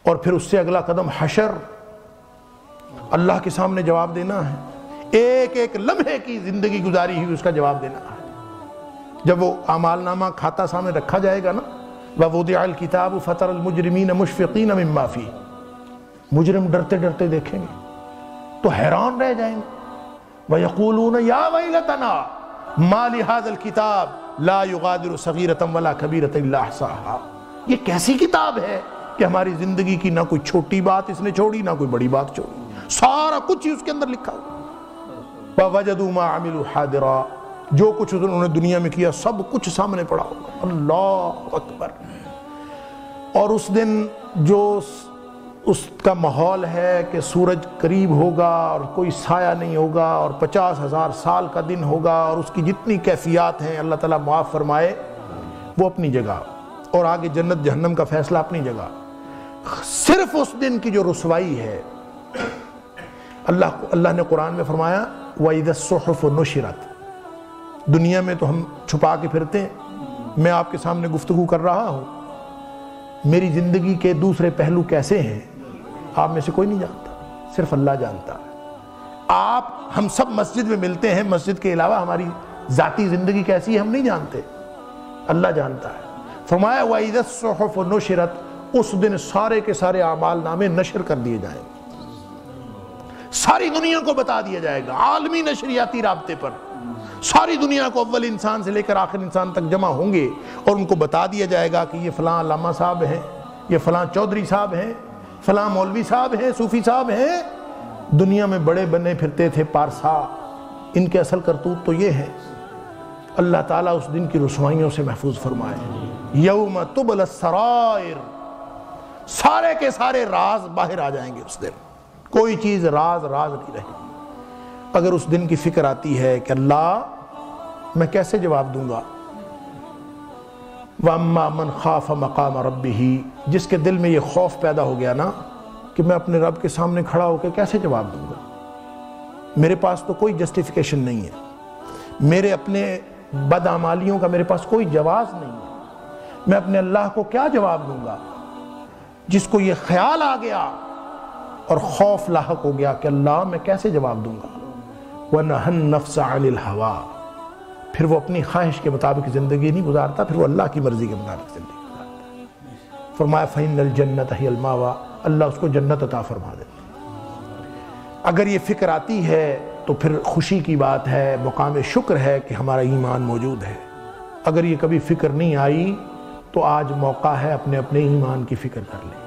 اور پھر اس سے اگلا قدم حشر، اللہ کے سامنے جواب دینا ہے، ایک ایک لمحے کی زندگی گزاری ہوئی اس کا جواب دینا ہے۔ جب وہ اعمال نامہ کھاتا سامنے رکھا جائے گا نا، وَوُضِعَ الْكِتَابُ فَتَرَى الْمُجْرِمِينَ مُشْفِقِينَ مِمَّا فِيهِ، مجرم ڈرتے ڈرتے دیکھیں گے تو حیران رہ جائیں گے۔ وَيَقُولُونَ يَا وَيْلَتَنَا مَا لِهَذَا الْكِتَابِ لَا يُغَادِرُ صَغِيرَةً وَلَا كَبِيرَةً إِلَّا أَحْصَاهَا، یہ کیسی کتاب ہے کہ ہماری زندگی کی نہ کوئی چھوٹی بات اس نے چھوڑی نہ کوئی بڑی بات چھوڑی، سارا کچھ ہی اس کے اندر لکھا ہوا۔ وَوَجَدُوا مَا عَمِلُوا حَاضِرًا، جو کچھ انہوں نے دنیا میں کیا سب کچھ سامنے پڑا ہوگا۔ اللہ اکبر۔ اور اس دن جو اس کا ماحول ہے کہ سورج قریب ہوگا اور کوئی سایہ نہیں ہوگا اور 50,000 سال کا دن ہوگا، اور اس کی جتنی کیفیات ہیں اللہ تعالیٰ معاف فرمائے، وہ اپنی جگہ، اور آگے جنت جہنم کا فیصلہ اپنی جگہ۔ صرف اس دن کی جو رسوائی ہے، اللہ نے قرآن میں فرمایا وَإِذَا الصُّحُفُ نُشِرَتْ، دنیا میں تو ہم چھپا کے پھرتے ہیں، میں آپ کے سامنے گفتگو کر رہا ہوں، میری زندگی کے دوسرے پہلو کیسے ہیں آپ میں سے کوئی نہیں جانتا، صرف اللہ جانتا ہے۔ ہم سب مسجد میں ملتے ہیں، مسجد کے علاوہ ہماری ذاتی زندگی کیسی ہے ہم نہیں جانتے، اللہ جانتا ہے۔ فرمایا وَإِذَا الصُّحُفُ نُشِرَتْ، اس دن سارے کے سارے اعمال نامے نشر کر دیے جائیں گے، ساری دنیا کو بتا دیا جائے گا، عالمی نشریاتی رابطے پر ساری دنیا کو اول انسان سے لے کر آخر انسان تک جمع ہوں گے، اور ان کو بتا دیا جائے گا کہ یہ فلاں علامہ صاحب ہیں، یہ فلاں چودھری صاحب ہیں، فلاں مولوی صاحب ہیں، صوفی صاحب ہیں، دنیا میں بڑے بنے پھرتے تھے پارسا، ان کے اصل کرتوت تو یہ ہے۔ اللہ تعالیٰ اس دن کی رسوائیوں سے محفوظ فرمائے۔ یوم تبلی السرائر، سارے کے سارے راز باہر آ جائیں گے اس دن، کوئی چیز راز نہیں رہے۔ اگر اس دن کی فکر آتی ہے کہ اللہ میں کیسے جواب دوں گا، وَأَمَّا مَنْ خَافَ مَقَامَ رَبِّهِ، جس کے دل میں یہ خوف پیدا ہو گیا نا کہ میں اپنے رب کے سامنے کھڑا ہو کے کیسے جواب دوں گا، میرے پاس تو کوئی جسٹیفیکیشن نہیں ہے، میرے اپنے بدعمالیوں کا میرے پاس کوئی جواز نہیں ہے، میں اپنے اللہ کو کیا جواب دوں گا۔ جس کو یہ خیال آ گیا اور خوف لاحق ہو گیا کہ اللہ میں کیسے جواب دوں گا، وَنَهَى النَّفْسَ عَنِ الْهَوَىٰ، پھر وہ اپنی خواہش کے مطابق زندگی نہیں گزارتا، پھر وہ اللہ کی مرضی کے مطابق زندگی گزارتا ہے۔ فرمایا فَإِنَّ الْجَنَّةَ هِيَ الْمَأْوَىٰ، اللہ اس کو جنت عطا فرما دیتے۔ اگر یہ فکر آتی ہے تو پھر خوشی کی بات ہے، مقام شکر ہے کہ ہمارا ایمان موجود ہے۔ اگر یہ کبھی فکر نہیں آئی تو آج موقع ہے اپنے ایمان کی فکر کر لیں۔